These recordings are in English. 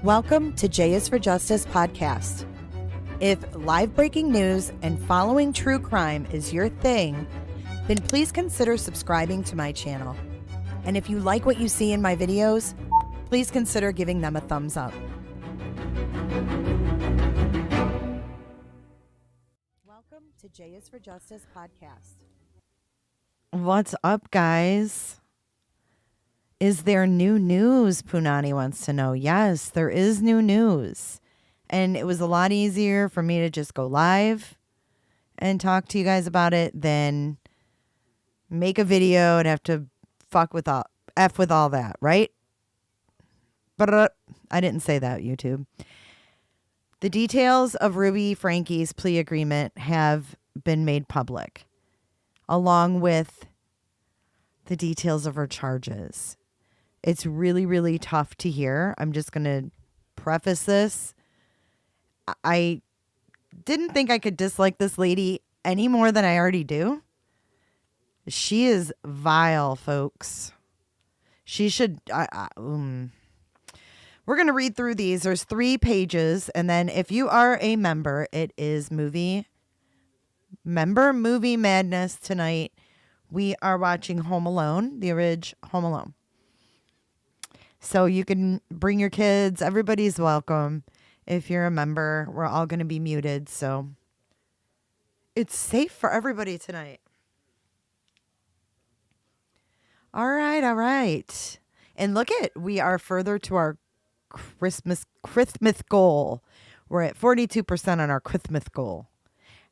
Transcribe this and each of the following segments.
Welcome to J is for Justice podcast. If live breaking news and following true crime is your thing, then please consider subscribing to my channel. And if you like what you see in my videos, please consider giving them a thumbs up. Welcome to J is for Justice podcast. What's up, guys? Is there new news? Punani wants to know. Yes, there is new news. And it was a lot easier for me to just go live and talk to you guys about it than make a video and have to F with all that, right? But I didn't say that, YouTube. The details of Ruby Franke's plea agreement have been made public, along with the details of her charges. It's really, really tough to hear. I'm just going to preface this. I didn't think I could dislike this lady any more than I already do. She is vile, folks. She should... We're going to read through these. There's 3 pages. And then if you are a member, it is movie madness tonight. We are watching Home Alone, the original Home Alone. So you can bring your kids. Everybody's welcome. If you're a member, we're all going to be muted. So it's safe for everybody tonight. All right. And look we are further to our Christmas goal. We're at 42% on our Christmas goal.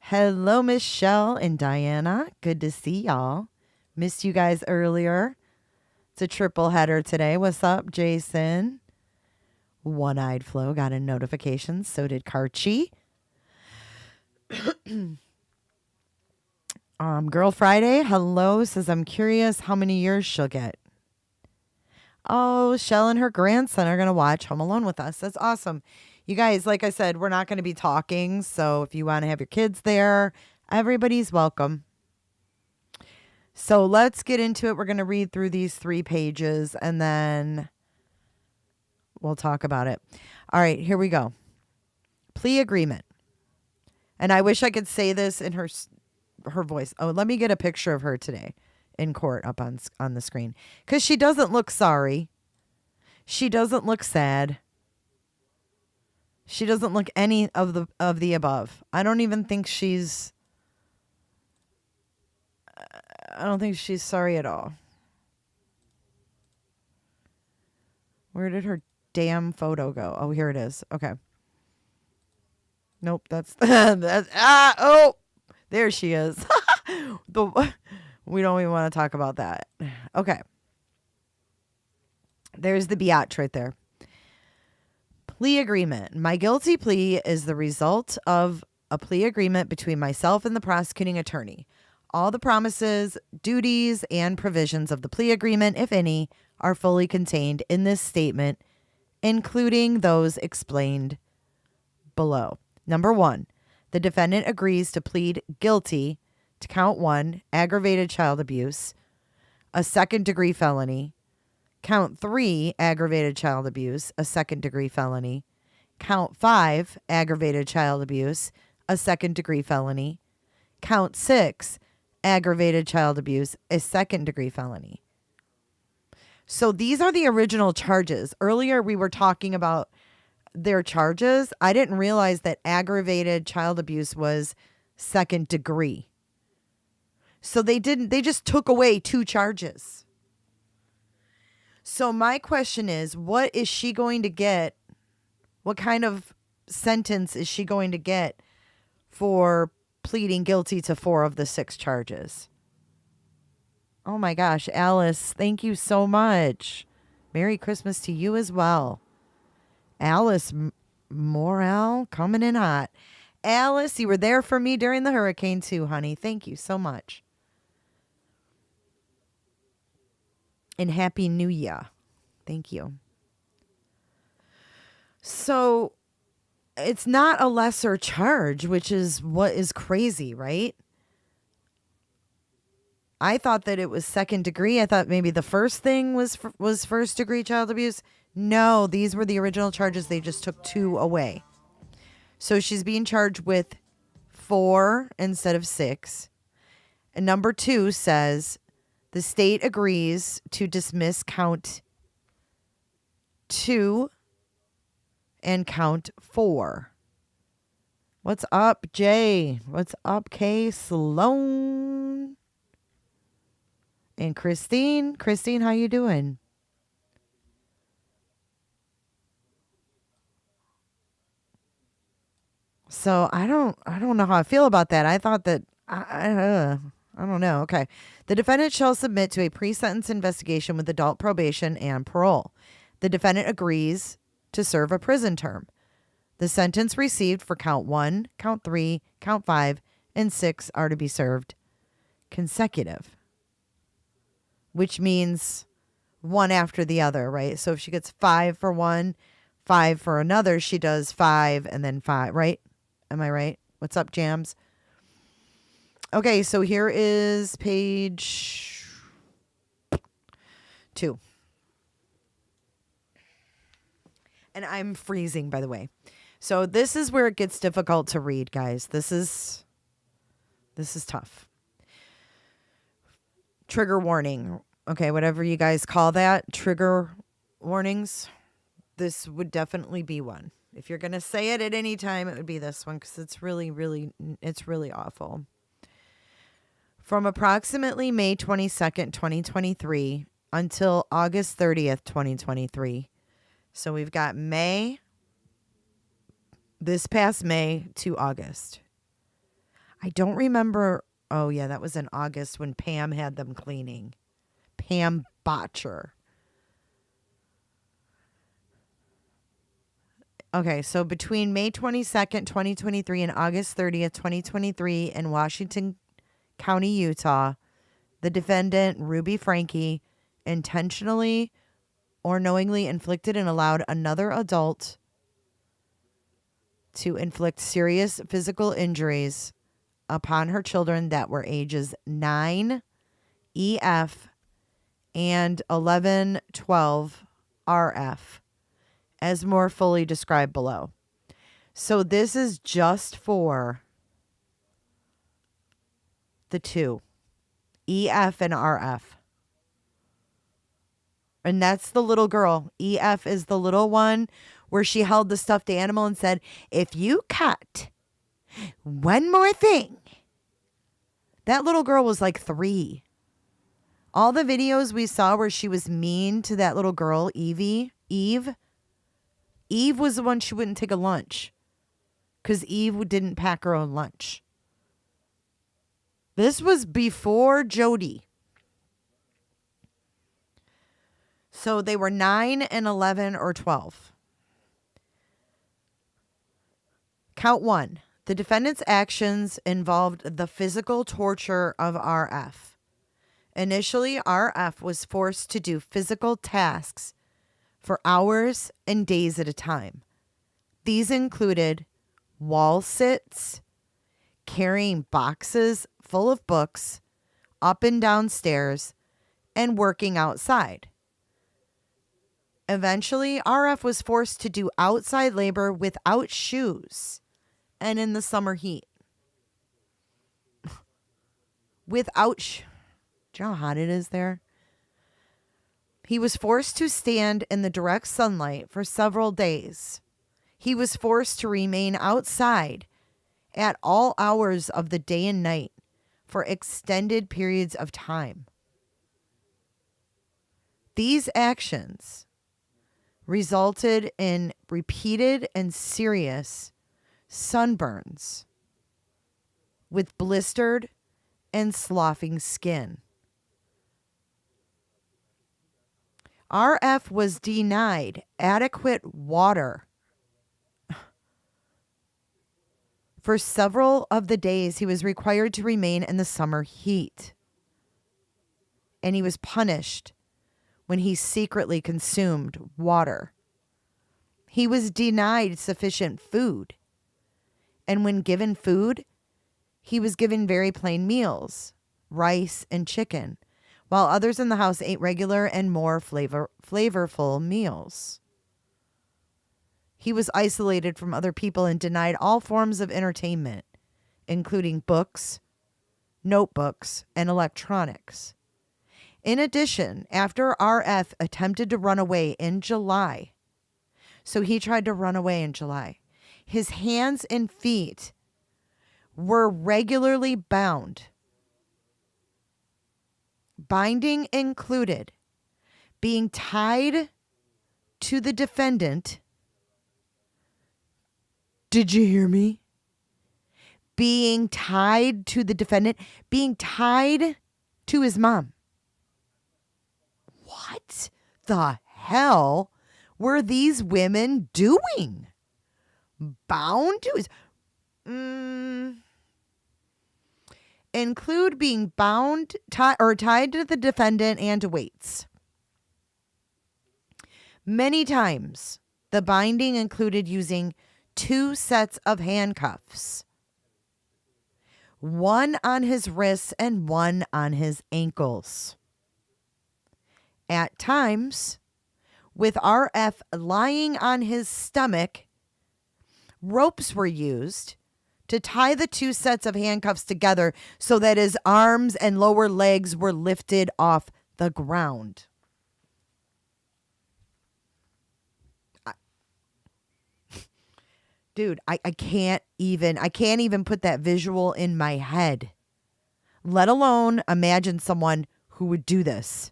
Hello, Michelle and Diana. Good to see y'all. Missed you guys earlier. It's a triple header today. What's up, Jason? One-Eyed Flo got a notification. So did Karchi. Girl Friday, hello, says I'm curious how many years she'll get. Oh, Shell and her grandson are going to watch Home Alone with us. That's awesome. You guys, like I said, we're not going to be talking. So if you want to have your kids there, everybody's welcome. So let's get into it. We're going to read through these 3 pages and then we'll talk about it. All right, here we go. Plea agreement. And I wish I could say this in her voice. Oh, let me get a picture of her today in court up on the screen. Because she doesn't look sorry. She doesn't look sad. She doesn't look any of the above. I don't think she's sorry at all. Where did her damn photo go? Oh, here it is. Okay. Nope, that's there she is. We don't even want to talk about that. Okay. There's the biatch right there. Plea agreement. My guilty plea is the result of a plea agreement between myself and the prosecuting attorney. All the promises, duties, and provisions of the plea agreement, if any, are fully contained in this statement, including those explained below. Number 1, the defendant agrees to plead guilty to count 1, aggravated child abuse, a 2nd-degree felony, count 3, aggravated child abuse, a 2nd-degree felony, count 5, aggravated child abuse, a 2nd-degree felony, count 6, aggravated child abuse, a 2nd-degree felony. So these are the original charges. Earlier we were talking about their charges. I didn't realize that aggravated child abuse was 2nd degree. So they just took away 2 charges. So my question is, what is she going to get? What kind of sentence is she going to get for pleading guilty to 4 of the 6 charges? Oh my gosh, Alice, thank you so much. Merry Christmas to you as well. Alice Morel coming in hot. Alice, you were there for me during the hurricane too, honey. Thank you so much. And Happy New Year. Thank you. So it's not a lesser charge, which is what is crazy, right? I thought that it was 2nd degree. I thought maybe the first thing was 1st degree child abuse. No, these were the original charges. They just took 2 away. So she's being charged with 4 instead of 6. And number 2 says the state agrees to dismiss count 2 and count 4. What's up, Jay? What's up, Kay Sloan? And Christine? Christine, how you doing? So I don't know how I feel about that. I thought that I don't know. Okay. The defendant shall submit to a pre-sentence investigation with adult probation and parole. The defendant agrees to serve a prison term. The sentence received for count 1, count 3, count 5, and 6 are to be served consecutive, which means one after the other, right? So if she gets 5 for one, 5 for another, she does 5 and then 5, right? Am I right? What's up, Jams? Okay, so here is page 2. And I'm freezing, by the way. So this is where it gets difficult to read, guys. This is tough. Trigger warning. Okay, whatever you guys call that, trigger warnings. This would definitely be one. If you're going to say it at any time, it would be this one because it's really awful. From approximately May 22nd, 2023 until August 30th, 2023. So we've got this past May to August. I don't remember. Oh, yeah, that was in August when Pam had them cleaning. Pam Botcher. Okay, so between May 22nd, 2023 and August 30th, 2023 in Washington County, Utah, the defendant, Ruby Franke, intentionally or knowingly inflicted and allowed another adult to inflict serious physical injuries upon her children that were ages 9 EF and 11-12 RF, as more fully described below. So this is just for the 2, EF and RF. And that's the little girl. EF is the little one where she held the stuffed animal and said, if you cut one more thing. That little girl was like 3. All the videos we saw where she was mean to that little girl, Eve was the one she wouldn't take a lunch because Eve didn't pack her own lunch. This was before Jodi. So they were 9 and 11 or 12. Count 1. The defendant's actions involved the physical torture of RF. Initially, RF was forced to do physical tasks for hours and days at a time. These included wall sits, carrying boxes full of books up and down stairs, and working outside. Eventually, RF was forced to do outside labor without shoes and in the summer heat. Do you know how hot it is there? He was forced to stand in the direct sunlight for several days. He was forced to remain outside at all hours of the day and night for extended periods of time. These actions resulted in repeated and serious sunburns with blistered and sloughing skin. RF was denied adequate water for several of the days he was required to remain in the summer heat. And he was punished when he secretly consumed water. He was denied sufficient food. And when given food, he was given very plain meals, rice and chicken, while others in the house ate regular and more flavorful meals. He was isolated from other people and denied all forms of entertainment, including books, notebooks, and electronics. In addition, after RF attempted to run away in July, so he tried to run away in July, his hands and feet were regularly bound. Binding included being tied to the defendant. Did you hear me? Being tied to the defendant, being tied to his mom. What the hell were these women doing? Bound to his... Include being bound tied to the defendant and to weights. Many times, the binding included using 2 sets of handcuffs, one on his wrists and one on his ankles. At times, with RF lying on his stomach, ropes were used to tie the 2 sets of handcuffs together so that his arms and lower legs were lifted off the ground. Dude, I can't even put that visual in my head, let alone imagine someone who would do this.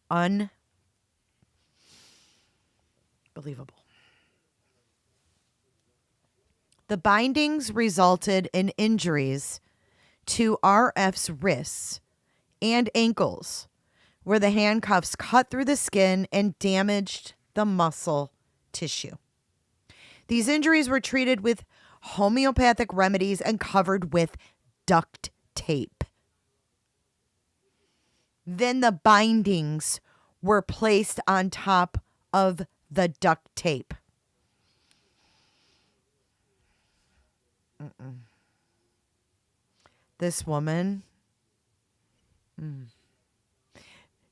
Unbelievable. The bindings resulted in injuries to RF's wrists and ankles, where the handcuffs cut through the skin and damaged the muscle tissue. These injuries were treated with homeopathic remedies and covered with duct tape. Then the bindings were placed on top of the duct tape. This woman,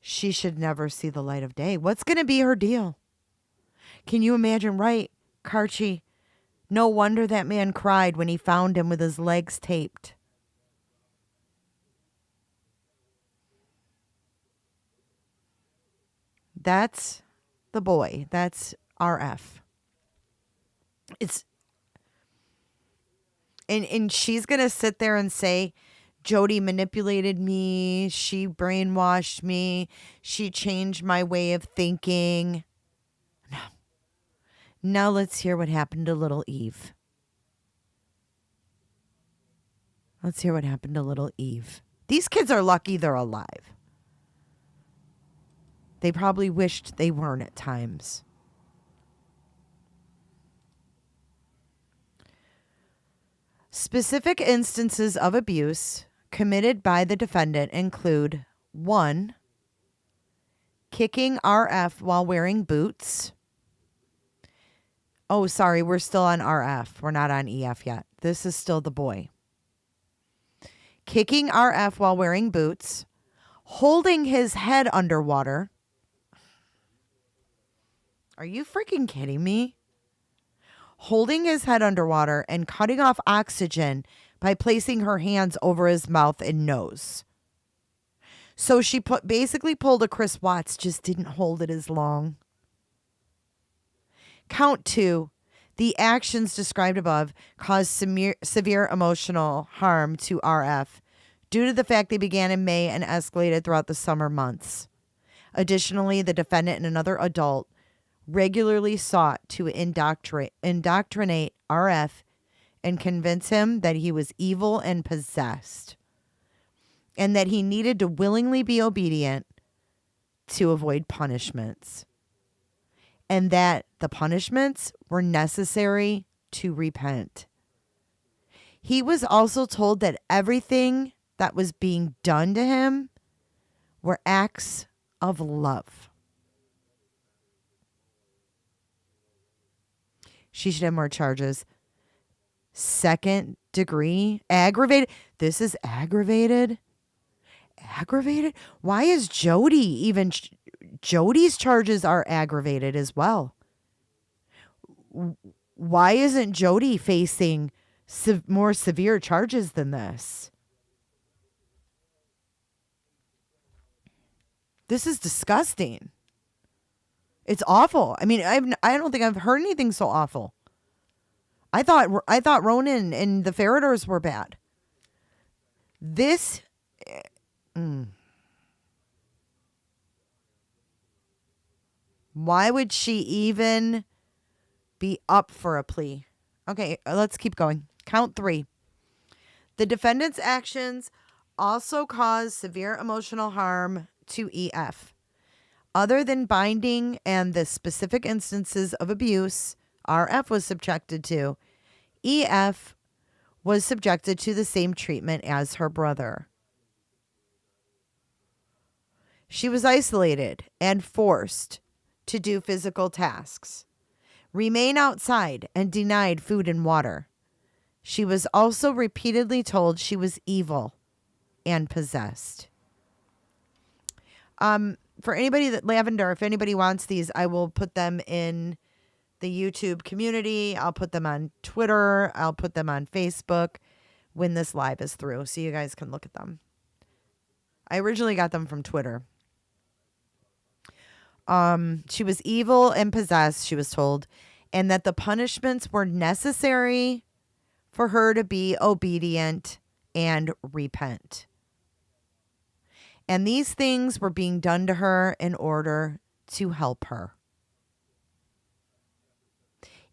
she should never see the light of day. What's going to be her deal? Can you imagine, right, Karchi? No wonder that man cried when he found him with his legs taped. That's the boy. That's RF. And she's going to sit there and say, Jodi manipulated me. She brainwashed me. She changed my way of thinking. No. Now let's hear what happened to little Eve. Let's hear what happened to little Eve. These kids are lucky they're alive. They probably wished they weren't at times. Specific instances of abuse committed by the defendant include 1. Kicking RF while wearing boots. Oh, sorry, we're still on RF. We're not on EF yet. This is still the boy. Kicking RF while wearing boots. Holding his head underwater. Are you freaking kidding me? Holding his head underwater and cutting off oxygen by placing her hands over his mouth and nose. So she basically pulled a Chris Watts, just didn't hold it as long. Count 2. The actions described above caused severe emotional harm to RF due to the fact they began in May and escalated throughout the summer months. Additionally, the defendant and another adult regularly sought to indoctrinate RF and convince him that he was evil and possessed, and that he needed to willingly be obedient to avoid punishments, and that the punishments were necessary to repent. He was also told that everything that was being done to him were acts of love. She should have more charges. second degree aggravated. This is aggravated. Aggravated? Why is Jodi even? Jodi's charges are aggravated as well. Why isn't Jodi facing more severe charges than this? This is disgusting. It's awful. I mean, I don't think I've heard anything so awful. I thought Ronan and the Ferreters were bad. This. Why would she even be up for a plea? Okay, let's keep going. Count 3. The defendant's actions also caused severe emotional harm to EF. Other than binding and the specific instances of abuse RF was subjected to, EF was subjected to the same treatment as her brother. She was isolated and forced to do physical tasks, remain outside, and denied food and water. She was also repeatedly told she was evil and possessed. For anybody Lavender, if anybody wants these, I will put them in the YouTube community. I'll put them on Twitter. I'll put them on Facebook when this live is through, so you guys can look at them. I originally got them from Twitter. She was evil and possessed, she was told, and that the punishments were necessary for her to be obedient and repent. And these things were being done to her in order to help her.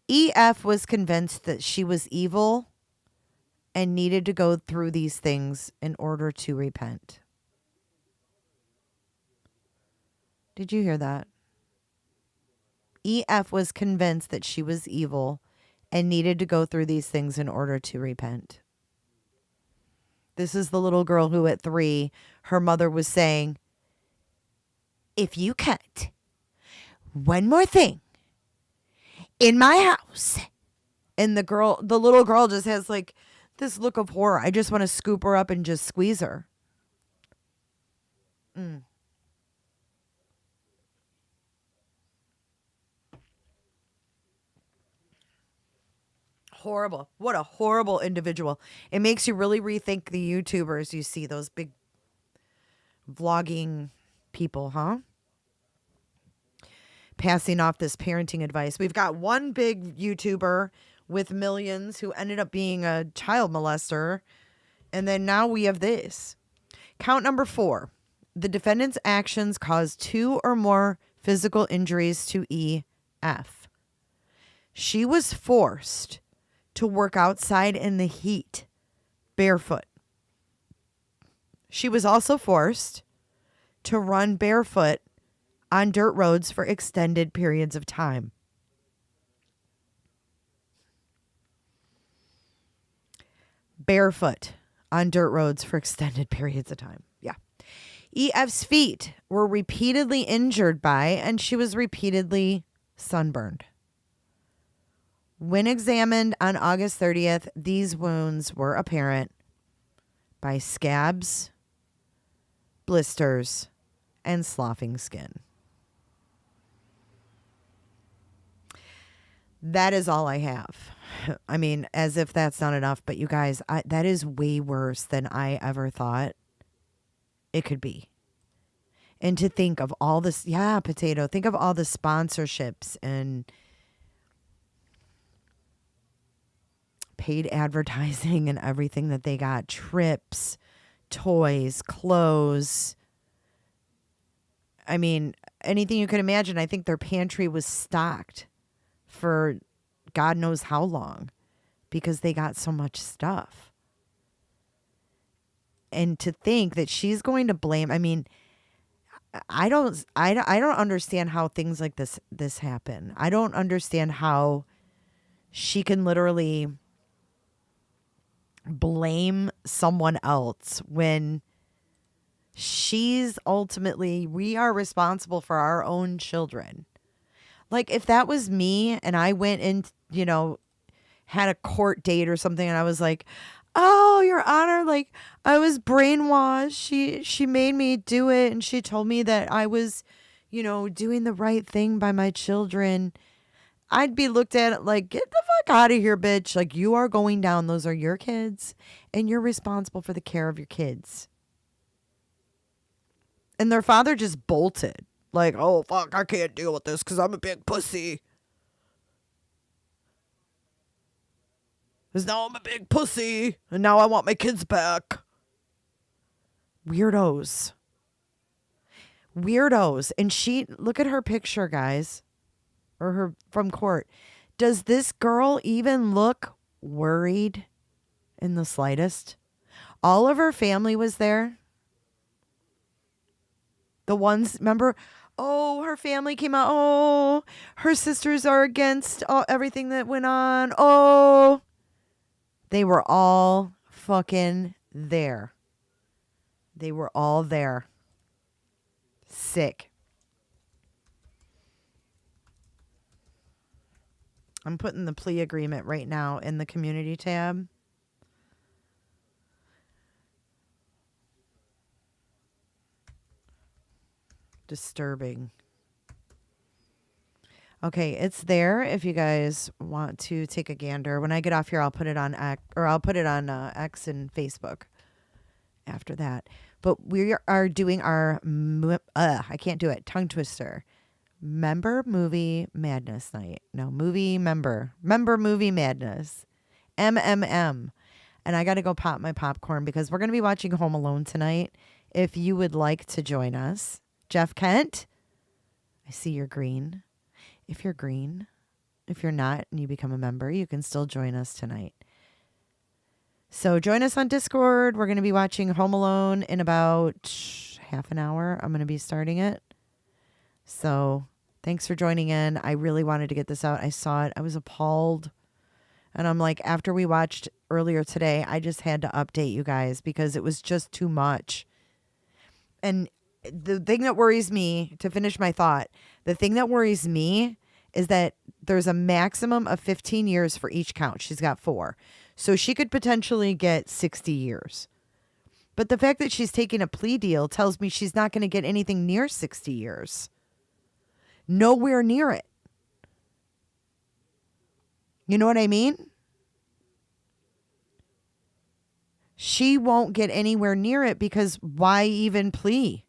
EF was convinced that she was evil and needed to go through these things in order to repent. Did you hear that? EF was convinced that she was evil and needed to go through these things in order to repent. This is the little girl who at 3, her mother was saying, if you cut one more thing in my house. And the little girl just has like this look of horror. I just want to scoop her up and just squeeze her. Horrible. What a horrible individual. It makes you really rethink the YouTubers you see, those big vlogging people, huh? Passing off this parenting advice. We've got one big YouTuber with millions who ended up being a child molester. And then now we have this. Count number 4. The defendant's actions caused 2 or more physical injuries to EF. She was forced to work outside in the heat, barefoot. She was also forced to run barefoot on dirt roads for extended periods of time. Barefoot on dirt roads for extended periods of time. Yeah. EF's feet were repeatedly injured by, and she was repeatedly sunburned. When examined on August 30th, these wounds were apparent by scabs, blisters, and sloughing skin. That is all I have. I mean, as if that's not enough, but you guys, that is way worse than I ever thought it could be. And to think of all this, Potato, think of all the sponsorships and paid advertising and everything that they got. Trips, toys, clothes. I mean, anything you could imagine. I think their pantry was stocked for God knows how long because they got so much stuff. And to think that she's going to blame, I mean, I don't understand how things like this happen. I don't understand how she can literally blame someone else when she's ultimately, we are responsible for our own children. Like if that was me and I went and, had a court date or something, and I was like, oh, Your Honor, like, I was brainwashed. She made me do it, and she told me that I was, doing the right thing by my children. I'd be looked at like, get the fuck out of here, bitch. Like, you are going down. Those are your kids, and you're responsible for the care of your kids. And their father just bolted. Like, oh, fuck, I can't deal with this because I'm a big pussy. Because now I'm a big pussy, and now I want my kids back. Weirdos. And look at her picture, guys. Or her from court. Does this girl even look worried in the slightest? All of her family was there. The ones, remember? Oh, her family came out. Oh, her sisters are against everything that went on. Oh. They were all fucking there. They were all there. Sick. I'm putting the plea agreement right now in the community tab. Disturbing. Okay, it's there if you guys want to take a gander. When I get off here, I'll put it on X and Facebook after that. But we are doing our I can't do it, tongue twister. Member Movie Madness Night. No, Member Movie Madness. MMM. And I got to go pop my popcorn because we're going to be watching Home Alone tonight. If you would like to join us. Jeff Kent, I see you're green. If you're green, if you're not and you become a member, you can still join us tonight. So join us on Discord. We're going to be watching Home Alone in about half an hour. I'm going to be starting it. So thanks for joining in. I really wanted to get this out. I saw it. I was appalled. And I'm like, after we watched earlier today, I just had to update you guys because it was just too much. And the thing that worries me, to finish my thought, the thing that worries me is that there's a maximum of 15 years for each count. She's got 4. So she could potentially get 60 years. But the fact that she's taking a plea deal tells me she's not going to get anything near 60 years. Nowhere near it. You know what I mean? She won't get anywhere near it because why even plea?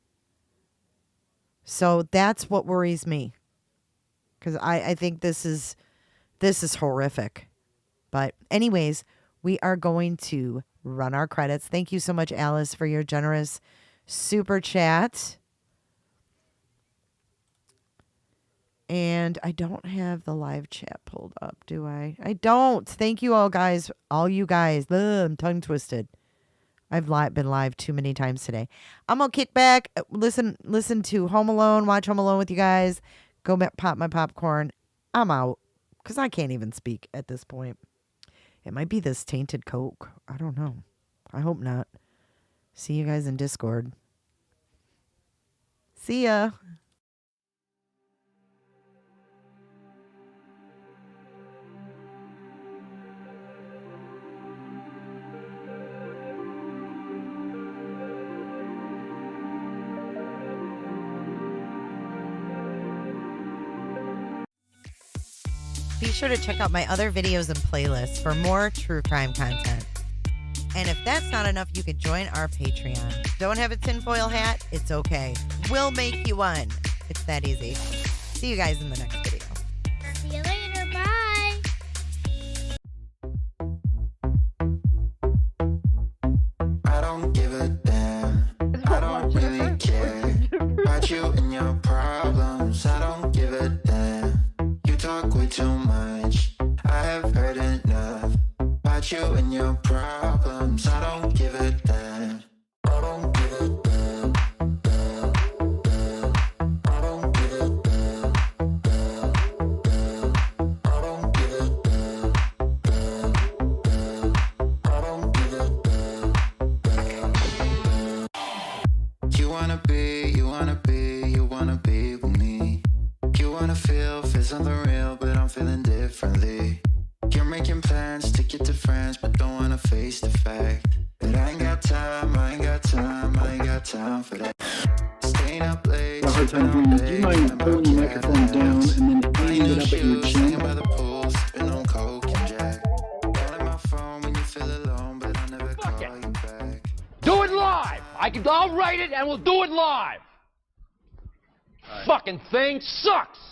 So that's what worries me. Because I think this is horrific. But anyways, we are going to run our credits. Thank you so much, Alice, for your generous super chat. And I don't have the live chat pulled up, do I? I don't. Thank you all, guys. All you guys. Ugh, I'm tongue twisted. I've been live too many times today. I'm going to kick back, listen to Home Alone, watch Home Alone with you guys, go pop my popcorn. I'm out because I can't even speak at this point. It might be this tainted Coke. I don't know. I hope not. See you guys in Discord. See ya. Be sure to check out my other videos and playlists for more true crime content. And if that's not enough, you can join our Patreon. Don't have a tinfoil hat? It's okay. We'll make you one. It's that easy. See you guys in the next video. See you later. Bye. I don't give a damn. I don't really care about you and your problems. I don't give a damn. You talk way too much. I have heard enough about you and your problems. I don't give a damn. I don't give a damn. Damn, damn. I don't give a damn. Damn, damn. I don't give a damn. Damn, damn. I don't give a damn. Damn, damn. You wanna be with me. You wanna feel something real, but I'm feeling differently. You're making plans. wanna face the fact that I ain't got time, I ain't got time, I ain't got time for that. Staying up late, A hard time hearing you. Do you mind pulling your microphone down and then aiming it up at your chin? by the pool, sipping on Coke and Jack. Calling my phone when you feel alone, but I never call you back. Do it live! I'll write it and we'll do it live! Fucking thing sucks!